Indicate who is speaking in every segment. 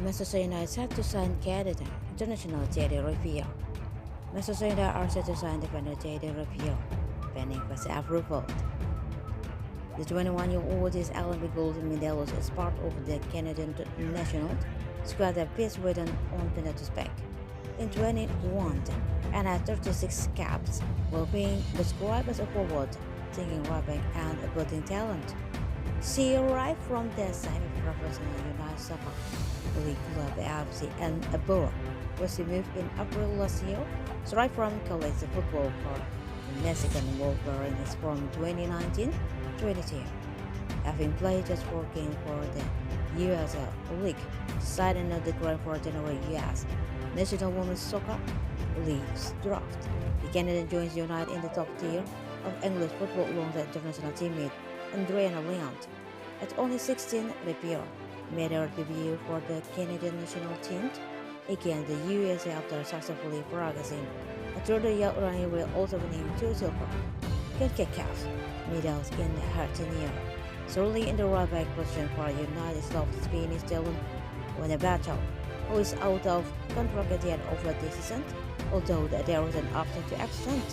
Speaker 1: Manchester United set to sign Canada international Jayde Riviere. Manchester United are set to sign defender Jayde Riviere, pending visa approval. The 21-year-old is Olympic gold medalist as part of the Canadian national squad that plays with an on penalty back in 2021 and has 36 caps, while being described as a forward, thinking right back and a budding talent. She arrived from the semi-professional United Soccer League club AFC and Abora, where she moved in April last year, straight from college football for the Mexican Wolverines from 2019-22. Having played just 4 games for the USL League, side another declared for January US National Women's Soccer League's draft. The Canadian joins United in the top tier of English football alongside international teammate Andrea Leant. At only 16, Riviere made her debut for the Canadian national team against the USA after successfully progressing through the year running while also winning 2 silver CONCACAF medals in her tenure. Solely in the right back position for United States Spanish talent when a battle, who is out of contract at the end of the season, although there is an option to extend,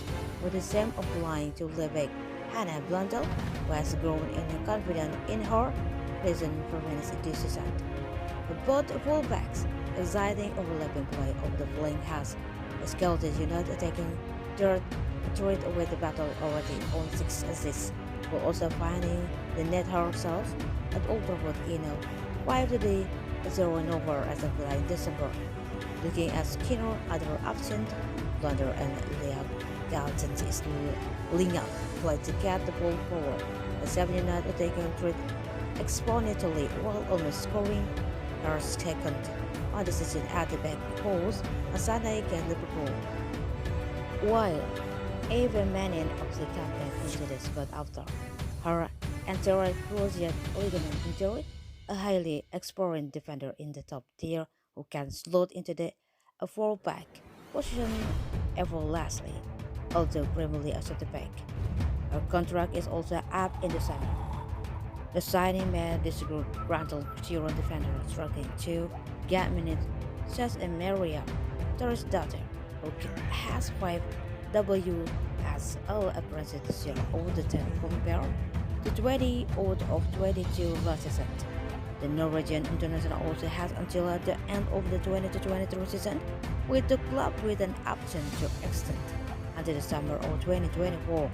Speaker 1: with the same applying to Levick. Hannah Blundell, who has grown in confidence in her recent performance this season. Both fullbacks, exciting overlapping play of the flank has scouted United attacking third threat with the battle already on 6 assists, while also finding the net herself at Old Trafford in a 5-0 over as of in December. Looking at Skinner, other absent, Blunder and Galtzer is lining up play to get the ball forward. The 7 United attacking threat exponentially while almost scoring her second on the season at the back post on Sunday against Liverpool. While Ava Manning of the campaign into the squad after her anterior cruciate ligament injury, a highly experienced defender in the top tier who can slot into the fullback position effortlessly, although primarily as a back. Her contract is also up in the summer. The signing made this group granted Turon defender struggling to get minutes, such as Maria Torres' daughter, who has 5 WSL appearances this year over the 10 compared to 20 out of 22 last season. The Norwegian international also has until at the end of the 2023 season with the club with an option to extend until the summer of 2024.